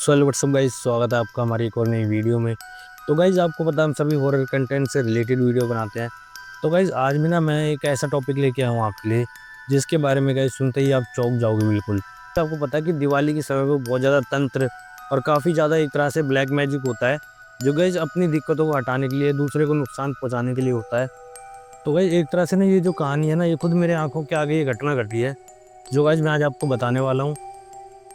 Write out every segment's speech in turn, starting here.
So hello what's up guys, स्वागत है आपका हमारी एक और नई वीडियो में। तो गाइस आपको पता है हम सभी हॉरर कंटेंट से रिलेटेड वीडियो बनाते हैं। तो गाइस आज भी ना मैं एक ऐसा टॉपिक लेके आया हूँ आपके लिए, जिसके बारे में गाइस सुनते ही आप चौंक जाओगे बिल्कुल। तो आपको पता है कि दिवाली के समय पे बहुत ज़्यादा तंत्र और काफ़ी ज़्यादा एक तरह से ब्लैक मैजिक होता है, जो गाइस अपनी दिक्कतों को हटाने के लिए, दूसरे को नुकसान पहुँचाने के लिए होता है। तो गाइस एक तरह से ना ये जो कहानी है ना, ये खुद मेरे आँखों के आगे ये घटना घटी है, जो गाइस मैं आज आपको बताने वाला हूँ।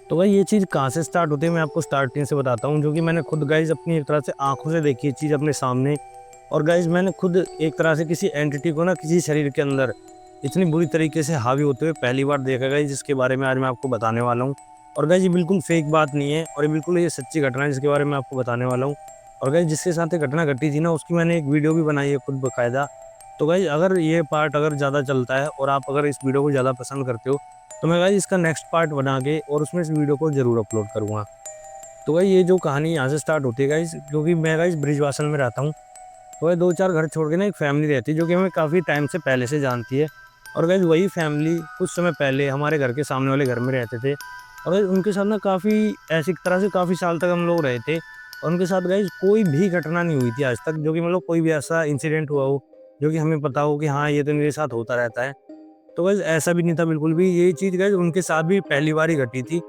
तो भाई ये चीज़ कहाँ से स्टार्ट होती है, मैं आपको स्टार्टिंग से बताता हूँ, जो कि मैंने खुद गाइज़ अपनी एक तरह से आँखों से देखी है चीज़ अपने सामने। और गाइज़ मैंने खुद एक तरह से किसी एंटिटी को ना किसी शरीर के अंदर इतनी बुरी तरीके से हावी होते हुए पहली बार देखा गाइज़, जिसके बारे में आज मैं आपको बताने वाला हूँ। और गाइज़ ये बिल्कुल फेक बात नहीं है, और ये बिल्कुल ये सच्ची घटना है जिसके बारे में आपको बताने वाला हूँ। और गाइज़ जिसके साथ ये घटना घटी थी ना, उसकी मैंने एक वीडियो भी बनाई है खुद बाकायदा। तो गाइज़ अगर ये पार्ट अगर ज़्यादा चलता है और आप अगर इस वीडियो को ज़्यादा पसंद करते हो, तो मैं गाइस इसका नेक्स्ट पार्ट बना के और उसमें इस वीडियो को ज़रूर अपलोड करूँगा। तो भाई ये जो कहानी यहाँ से स्टार्ट होती है गाइस, क्योंकि मैं गाइस ब्रिजवासल में रहता हूँ। तो भाई 2-4 घर छोड़ के ना एक फैमिली रहती है, जो कि हमें काफ़ी टाइम से पहले से जानती है। और गाइस वही फैमिली कुछ समय पहले हमारे घर के सामने वाले घर में रहते थे। और गाइस उनके साथ ना काफ़ी ऐसी तरह से काफ़ी साल तक हम लोग रहे थे। और उनके साथ गाइस कोई भी घटना नहीं हुई थी आज तक, जो कि मतलब कोई भी ऐसा इंसिडेंट हुआ हो, जो कि हमें पता हो कि हाँ, ये तो मेरे साथ होता रहता है। तो गाइज़ ऐसा भी नहीं था बिल्कुल भी, ये चीज़ गाइज़ उनके साथ भी पहली बार ही घटी थी,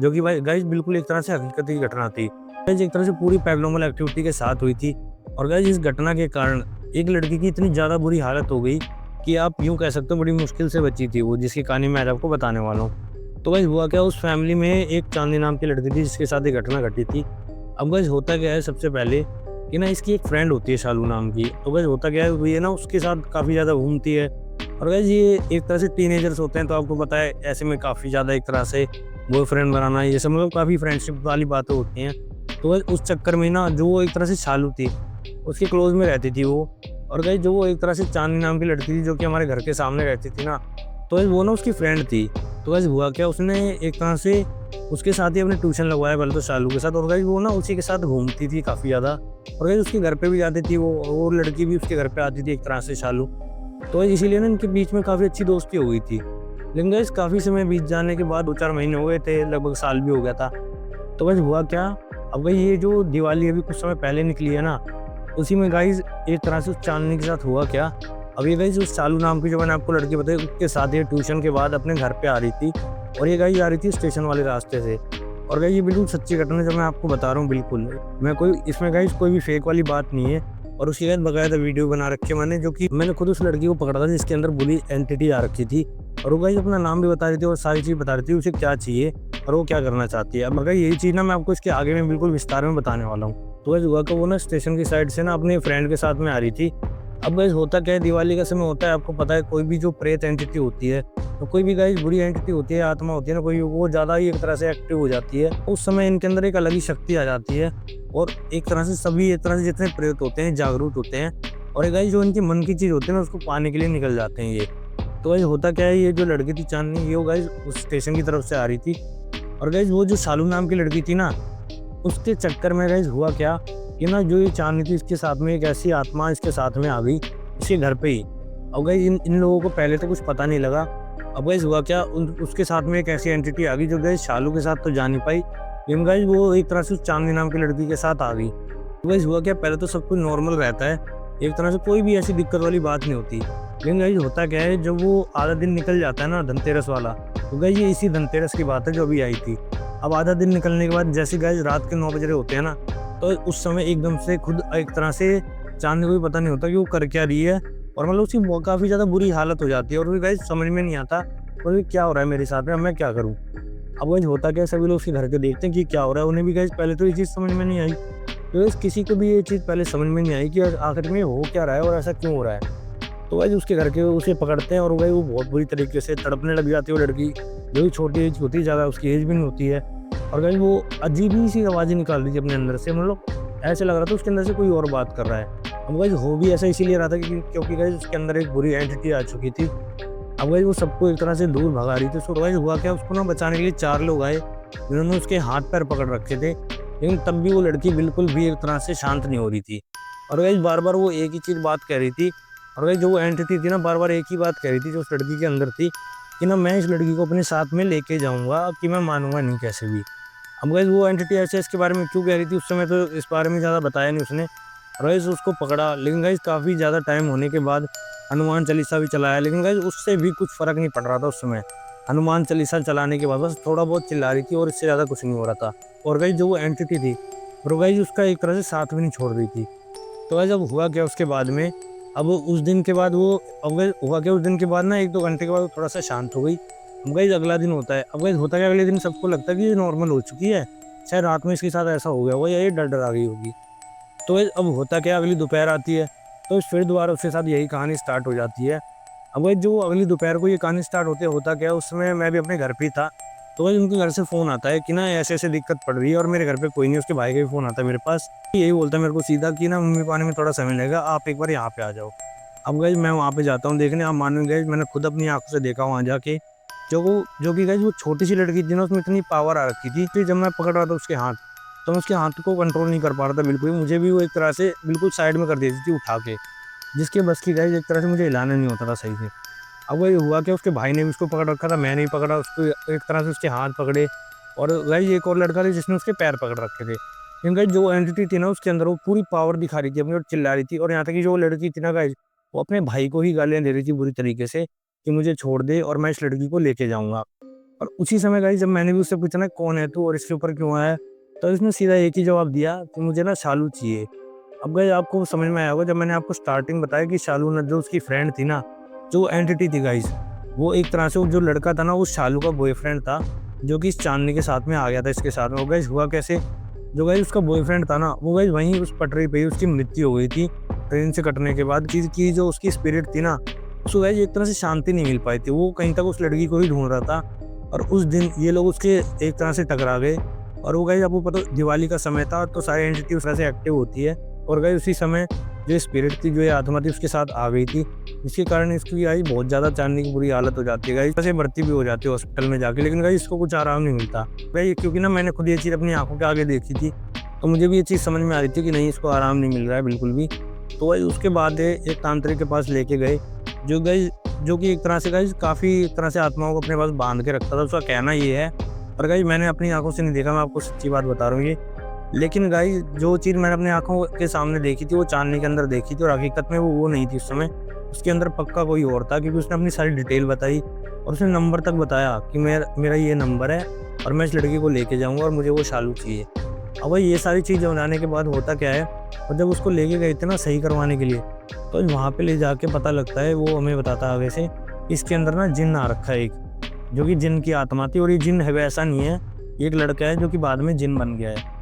जो कि भाई गाइज़ बिल्कुल एक तरह से हकीकत की घटना थी। गाइज़ एक तरह से पूरी पैरानॉर्मल एक्टिविटी के साथ हुई थी। और गाइज़ इस घटना के कारण एक लड़की की इतनी ज़्यादा बुरी हालत हो गई कि आप यूँ कह सकते हो बड़ी मुश्किल से बची थी वो, जिसकी कहानी मैं आज आपको बताने वाला हूँ। तो गाइज़ हुआ क्या, उस फैमिली में एक चांदनी नाम की लड़की थी जिसके साथ ये घटना घटी थी। अब गाइज़ होता क्या है, सबसे पहले कि ना इसकी एक फ्रेंड होती है शालू नाम की। तो गाइज़ होता क्या है, वो ये ना उसके साथ काफ़ी ज़्यादा घूमती है। और गाइस ये एक तरह से टीनेजर्स होते हैं, तो आपको पता है ऐसे में काफ़ी ज़्यादा एक तरह से बॉयफ्रेंड बनाना, ये सब मतलब काफ़ी फ्रेंडशिप वाली बातें होती हैं। तो गाइस उस चक्कर में ना जो वो एक तरह से शालू थी, उसके क्लोज में रहती थी वो। और गाइस जो वो एक तरह से चांदनी नाम की लड़की थी, जो कि हमारे घर के सामने रहती थी ना, तो गाइस वो ना उसकी फ्रेंड थी। तो गाइस हुआ क्या, उसने एक तरह से उसके साथ ही अपने ट्यूशन लगवाया पहले तो शालू के साथ। और गाइस वो ना उसी के साथ घूमती थी काफ़ी ज़्यादा। और गाइस उसके घर पे भी जाती थी वो लड़की भी उसके घर पे आती थी एक तरह से शालू। तो इसीलिए ना इनके बीच में काफ़ी अच्छी दोस्ती हो गई थी। लेकिन गाइस काफ़ी समय बीत जाने के बाद 2-4 महीने हो गए थे, लगभग साल भी हो गया था। तो गाइस हुआ क्या, अब भाई ये जो दिवाली अभी कुछ समय पहले निकली है ना, उसी में गाइस एक तरह से उस चाँदनी के साथ हुआ क्या, अब ये गाइस उस शालू नाम की जो मैंने आपको लड़की बताई, उसके साथ ये ट्यूशन के बाद अपने घर पे आ रही थी। और ये गाइस आ रही थी स्टेशन वाले रास्ते से। और गाइस ये बिल्कुल सच्ची घटना है जो मैं आपको बता रहा हूँ बिल्कुल। मैं कोई इसमें गाइस कोई भी फेक वाली बात नहीं है। और उसकी गाइस बाकायदा वीडियो बना रखी है मैंने, जो कि मैंने खुद उस लड़की को पकड़ा था जिसके अंदर बुरी एंटिटी आ रखी थी। और वो गाइस अपना नाम भी बता रही थी और सारी चीज़ बता रही थी, उसे क्या चाहिए और वो क्या करना चाहती है। अब मगर यही चीज़ ना मैं आपको इसके आगे में बिल्कुल विस्तार में बताने वाला हूँ। तो गाइस हुआ कि वो ना स्टेशन की साइड से ना अपने फ्रेंड के साथ में आ रही थी। अब गाइस होता क्या है, दिवाली का समय होता है, आपको पता है कोई भी जो प्रेत एंटिटी होती है, तो कोई भी गाइस बुरी एंटिटी होती है, आत्मा होती है ना कोई, वो ज़्यादा ही एक तरह से एक्टिव हो जाती है। उस समय इनके अंदर एक अलग ही शक्ति आ जाती है। और एक तरह से सभी एक तरह से जितने प्रेत होते हैं जागरूक होते हैं। और ये गाइस जो इनके मन की चीज़ होती है ना, उसको पाने के लिए निकल जाते हैं ये। तो गाइस होता क्या है, ये जो लड़की थी चांदनी, ये वो गाइस उस स्टेशन की तरफ से आ रही थी। और गाइस वो जो शालू नाम की लड़की थी ना, उसके चक्कर में गाइस हुआ क्या कि ना जो ये चांदनी थी, इसके साथ में एक ऐसी आत्मा इसके साथ में आ गई, इसके घर पे ही। अब गाइस इन इन लोगों को पहले तो कुछ पता नहीं लगा। अब गाइस हुआ क्या, उसके साथ में एक ऐसी एंटिटी आ गई जो गाइस शालू के साथ तो जा नहीं पाई, लेकिन गाइस वो एक तरह से उस चांदनी नाम की लड़की के साथ आ गई। तो गाइस हुआ क्या, पहले तो सब कुछ नॉर्मल रहता है, एक तरह से कोई भी ऐसी दिक्कत वाली बात नहीं होती। लेकिन गाइस होता क्या है, जब वो आधा दिन निकल जाता है ना धनतेरस वाला, तो गाइस ये इसी धनतेरस की बात है जो अभी आई थी। अब आधा दिन निकलने के बाद जैसे गाइस रात के 9 बज रहे होते हैं ना, तो उस समय एकदम से खुद एक तरह से चांदनी को भी पता नहीं होता कि वो कर क्या रही है। और मतलब उसकी काफ़ी ज़्यादा बुरी हालत हो जाती है, और फिर गाइस समझ में नहीं आता, और ये क्या हो रहा है मेरे साथ में, अब मैं क्या करूँ? अब गाइस होता क्या है, सभी लोग उसके घर के देखते हैं कि क्या हो रहा है, उन्हें भी गाइस पहले तो ये चीज़ समझ में नहीं आई। तो गाइस किसी को भी ये चीज़ पहले समझ में नहीं आई कि आखिर में हो क्या रहा है और ऐसा क्यों हो रहा है। तो गाइस उसके घर के उसे पकड़ते हैं, और गाइस वो बहुत बुरी तरीके से तड़पने लग जाती है वो लड़की, जो कि छोटी एज होती है, ज़्यादा उसकी एज भी नहीं होती है। और गाइस वो अजीब ही सी आवाज़ें निकाल रही थी अपने अंदर से, मतलब ऐसे लग रहा था उसके अंदर से कोई और बात कर रहा है। अब गाइस हो भी ऐसा इसीलिए रहा था क्योंकि गाइस उसके अंदर एक बुरी एंटिटी आ चुकी थी। अब गाइस वो सबको एक तरह से दूर भगा रही थी। सो गाइस हुआ क्या, उसको ना बचाने के लिए 4 लोग आए, जिन्होंने उसके हाथ पैर पकड़ रखे थे, लेकिन तब भी वो लड़की बिल्कुल भी एक तरह से शांत नहीं हो रही थी। और गाइस बार-बार वो एक ही चीज़ बात कह रही थी। और गाइस जो वो एंटिटी थी ना, बार-बार एक ही बात कह रही थी जो उस लड़की के अंदर थी, कि ना मैं इस लड़की को अपने साथ में लेके जाऊँगा, कि मैं मानूँगा नहीं कैसे भी। अब गाइस वो एंटिटी ऐसे इसके बारे में क्यों कह रही थी उस समय, तो इस बारे में ज़्यादा बताया नहीं उसने। गाइस उसको पकड़ा, लेकिन गाइस काफ़ी ज़्यादा टाइम होने के बाद हनुमान चालीसा भी चलाया, लेकिन गाइस उससे भी कुछ फ़र्क नहीं पड़ रहा था उस समय। हनुमान चालीसा चलाने के बाद बस थोड़ा बहुत चिल्ला रही थी और इससे ज़्यादा कुछ नहीं हो रहा था। और गाइस जो वो एंटिटी थी, और गाइस उसका एक तरह से साथ भी नहीं छोड़ रही थी। तो गाइस अब हुआ क्या उसके बाद में, अब उस दिन के बाद वो, अब गाइस हुआ क्या उस दिन के बाद ना 1-2 घंटे के बाद वो थोड़ा-सा शांत हो गई। अब गाइस अगला दिन होता है, अब गाइस होता क्या, अगले दिन सबको लगता है कि ये नॉर्मल हो चुकी है, शायद रात में इसके साथ ऐसा हो गया होगा या ये डर-डरा गई होगी। तो गाइस अब होता क्या, अगली दोपहर आती है, तो फिर दोबारा उसके साथ यही कहानी स्टार्ट हो जाती है। अब गाइस जो अगली दोपहर को ये कहानी स्टार्ट होती है, होता क्या है, उस समय मैं भी अपने घर पे ही था। तो गाइस उनके घर से फ़ोन आता है कि ना ऐसे-ऐसे दिक्कत पड़ रही है, और मेरे घर पे कोई नहीं है, उसके भाई का भी फ़ोन आता है मेरे पास। यही बोलता है मेरे को सीधा कि ना मम्मी को आने में थोड़ा समय लगेगा, आप एक बार यहाँ पे आ जाओ। अब गाइस मैं वहाँ पे जाता हूँ देखने, आप मानोगे गाइस मैंने खुद अपनी आँखों से देखा वहाँ जाके, जो कि गाइस वो छोटी-सी लड़की थी ना, उसमें इतनी पावर आ रखी थी कि जब मैं पकड़ रहा था उसके हाथ, तो मैं उसके हाथ को कंट्रोल नहीं कर पा रहा था बिल्कुल भी। मुझे भी वो एक तरह से बिल्कुल साइड में कर देती थी उठा के, जिसके बस की गाइस एक तरह से मुझे हिलाना नहीं होता था सही से। अब वही हुआ कि उसके भाई ने भी उसको पकड़ रखा था, मैंने भी पकड़ा उसको, एक तरह से उसके हाथ पकड़े, और गाइस एक और लड़का था जिसने उसके पैर पकड़ रखे थे। लेकिन गाइस जो एंटिटी थी ना उसके अंदर, वो पूरी पावर दिखा रही थी अपनी और चिल्ला रही थी, और यहाँ तक कि जो वो लड़की थी ना गाइस, वो अपने भाई को ही गालियाँ दे रही थी बुरी तरीके से कि मुझे छोड़ दे और मैं इस लड़की को लेके जाऊँगा। और उसी समय गाइस जब मैंने भी उससे पूछा ना कौन है तू और इसके ऊपर क्यों आया है? तो इसने सीधा एक ही जवाब दिया कि मुझे ना शालू चाहिए। अब गाइस आपको समझ में आया होगा जब मैंने आपको स्टार्टिंग बताया कि शालू ना जो उसकी फ्रेंड थी ना, जो एंटिटी थी गाइस, वो एक तरह से वो जो लड़का था ना वो शालू का बॉयफ्रेंड था, जो कि इस चांदनी के साथ में आ गया था इसके साथ में। और गाइस हुआ कैसे, जो गाइस उसका बॉयफ्रेंड था ना, वो गाइस वहीं उस पटरी पे ही उसकी मृत्यु हो गई थी ट्रेन से कटने के बाद। चीज़ की जो उसकी स्पिरिट थी ना, उसको गाइस एक तरह से शांति नहीं मिल पाई थी, वो कहीं तक उस लड़की को ही ढूंढ रहा था। और उस दिन ये लोग उसके एक तरह से टकरा गए। और वो गाइस आपको पता दिवाली का समय था, तो सारी एंटिटी उस तरह से एक्टिव होती है, और गाइस उसी समय जो स्पिरिट थी, जो ये आत्मा थी, उसके साथ आ गई थी, जिसके कारण इसकी गाइस बहुत ज़्यादा चांदनी की बुरी हालत हो जाती है गाइस, वैसे भर्ती भी हो जाती है हॉस्पिटल में जाके, लेकिन गाइस इसको कुछ आराम नहीं मिलता भाई, क्योंकि ना मैंने खुद ये चीज़ अपनी आंखों के आगे देखी थी, तो मुझे भी ये चीज़ समझ में आ रही थी कि नहीं इसको आराम नहीं मिल रहा है बिल्कुल भी। तो गाइस उसके बाद एक तांत्रिक के पास लेके गए, जो गाइस जो कि एक तरह से गाइस काफ़ी एक तरह से आत्माओं को अपने पास बांध के रखता था। उसका कहना ये है, और गाइस मैंने अपनी आंखों से नहीं देखा, मैं आपको सच्ची बात बता रहा हूँ ये, लेकिन गाइस जो चीज़ मैंने अपनी आँखों के सामने देखी थी, वो चाँदनी के अंदर देखी थी, और हकीकत में वो नहीं थी उस समय। उसके अंदर पक्का कोई और था, क्योंकि उसने अपनी सारी डिटेल बताई, और उसने नंबर तक बताया कि मेरा ये नंबर है और मैं इस लड़की को लेके जाऊँगा और मुझे वो शालू चाहिए। अब भाई ये सारी चीज़ें बनाने के बाद होता क्या है, और जब उसको लेके गए थे ना सही करवाने के लिए, तो वहाँ पे ले जाके पता लगता है, वो हमें बताता है आगे से, इसके अंदर ना जिन्न आ रखा है एक, जो कि जिन्न की आत्मा थी, और ये जिन्न है वैसा नहीं है, ये एक लड़का है जो कि बाद में जिन्न बन गया है।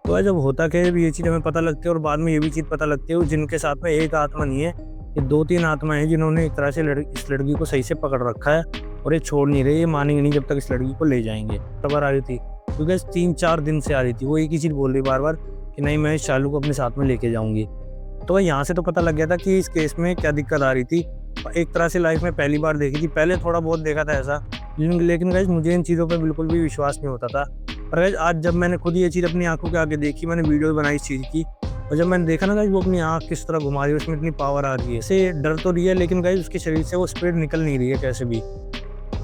तो भाई जब होता क्या है, ये चीज़ हमें पता लगती है, और बाद में ये भी चीज़ पता लगती है जिनके साथ में एक आत्मा नहीं है, ये 2-3 आत्माएँ हैं जिन्होंने एक तरह से इस लड़की को सही से पकड़ रखा है, और ये छोड़ नहीं रहे, ये मानेंगे नहीं जब तक इस लड़की को ले जाएँगे। खबर आ रही थी, क्योंकि इस 3-4 दिन से आ रही थी, वो एक ही चीज़ बोल रही बार-बार कि नहीं मैं इस शालू को अपने साथ में लेके जाऊँगी। तो भाई यहाँ से तो पता लग गया था कि इस केस में क्या दिक्कत आ रही थी। एक तरह से लाइफ़ में पहली बार देखी थी, पहले थोड़ा बहुत देखा था ऐसा, लेकिन गाइस मुझे इन चीज़ों पे बिल्कुल भी विश्वास नहीं होता था। पर गाइस आज जब मैंने खुद ये चीज़ अपनी आँखों के आगे देखी, मैंने वीडियो बनाई इस चीज़ की, और जब मैंने देखा ना गाइस वो अपनी आँख किस तरह घुमा रही है, उसमें इतनी पावर आ रही है, इससे डर तो रही है, लेकिन गाइस उसके शरीर से वो स्पिरिट निकल नहीं रही है कैसे भी।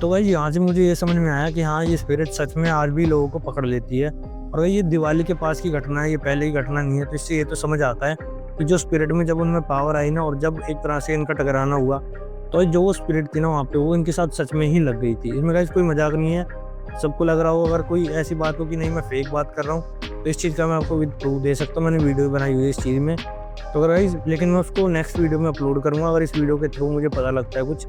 तो गाइस यहाँ से मुझे ये समझ में आया कि हाँ, ये स्पिरिट सच में आज भी लोगों को पकड़ लेती है, और गाइस ये दिवाली के पास की घटना है, ये पहले की घटना नहीं है, तो इससे ये तो समझ आता है कि जो स्पिरिट में जब उनमें पावर आई ना, और जब एक तरह से इनका टकराना हुआ, तो जो वो स्पिरिट थी ना वहाँ पे, वो इनके साथ सच में ही लग गई थी। इसमें गाइस कोई मजाक नहीं है। सबको लग रहा हो अगर कोई ऐसी बात हो कि नहीं मैं फेक बात कर रहा हूँ, तो इस चीज़ का मैं आपको विद प्रूफ दे सकता हूँ, मैंने वीडियो बनाई हुई है इस चीज़ में। तो अगर गाइस, लेकिन मैं उसको नेक्स्ट वीडियो में अपलोड करूँगा अगर इस वीडियो के थ्रू मुझे पता लगता है कुछ।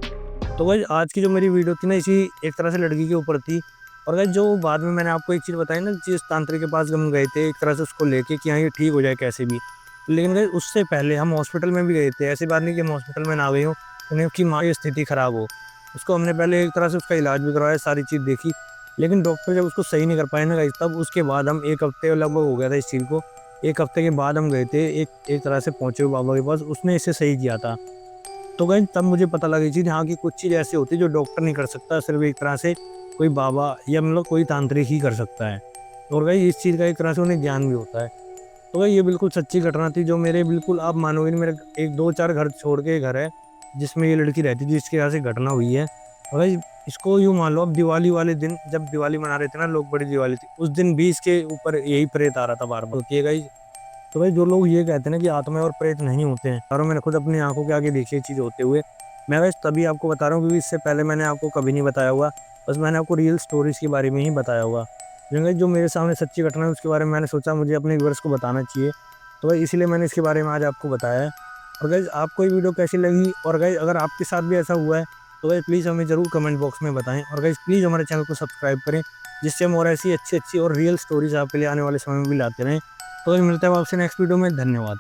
तो गाइस आज की जो मेरी वीडियो थी ना, इसी एक तरह से लड़की के ऊपर थी। और गाइस जो बाद में मैंने आपको एक चीज़ बताई ना, जिस तांत्रिक के पास हम गए थे एक तरह से उसको लेके कि हाँ ये ठीक हो जाए कैसे भी, लेकिन गाइस उससे पहले हम हॉस्पिटल में भी गए थे। ऐसी बात नहीं कि हम हॉस्पिटल में ना गए हों, उन्हें की माँ की स्थिति खराब हो, उसको हमने पहले एक तरह से उसका इलाज भी करवाया, सारी चीज़ देखी, लेकिन डॉक्टर जब उसको सही नहीं कर पाए ना गाइस, तब उसके बाद हम 1 हफ्ते लगभग हो गया था इस चीज़ को। 1 हफ्ते के बाद हम गए थे, एक तरह से पहुँचे हुए बाबा के पास, उसने इसे सही किया था। तो गाइस तब मुझे पता लगी चीज़, हाँ, कि कुछ चीज़ ऐसी होती है जो डॉक्टर नहीं कर सकता, सिर्फ एक तरह से कोई बाबा या मतलब कोई तांत्रिक ही कर सकता है। और गाइस इस चीज़ का एक तरह से उन्हें ज्ञान भी होता है। तो गाइस ये बिल्कुल सच्ची घटना थी, जो मेरे बिल्कुल आप मानोगे नहीं, मेरे एक 2-4 घर छोड़ के घर है जिसमें ये लड़की रहती थी, जिसके यहाँ से घटना हुई है। और गाइस इसको यूँ मान लो, अब दिवाली वाले दिन जब दिवाली मना रहे थे ना लोग, बड़ी दिवाली थी, उस दिन भी इसके ऊपर यही प्रेत आ रहा था बार-बार। ओके गाइस, तो भाई जो लोग ये कहते हैं ना कि आत्मा और प्रेत नहीं होते हैं, और मैंने खुद अपनी आँखों के आगे देखी ये चीज़ होते हुए, मैं बस तभी आपको बता रहा हूँ क्योंकि इससे पहले मैंने आपको कभी नहीं बताया हुआ। बस मैंने आपको रियल स्टोरीज़ के बारे में ही बताया हुआ। लेकिन गाइस जो मेरे सामने सच्ची घटना है उसके बारे में मैंने सोचा मुझे अपने व्यूअर्स को बताना चाहिए। तो भाई इसीलिए मैंने इसके बारे में आज आपको बताया है। और गाइस आपको ये वीडियो कैसी लगी, और गाइस अगर आपके साथ भी ऐसा हुआ है तो गाइस प्लीज़ हमें ज़रूर कमेंट बॉक्स में बताएँ। और गाइस प्लीज़ हमारे चैनल को सब्सक्राइब करें, जिससे हम और ऐसी अच्छी-अच्छी और रियल स्टोरीज़ आपके लिए आने वाले समय में भी लाते रहें। तो भाई मिलते हैं आपसे नेक्स्ट वीडियो में। धन्यवाद।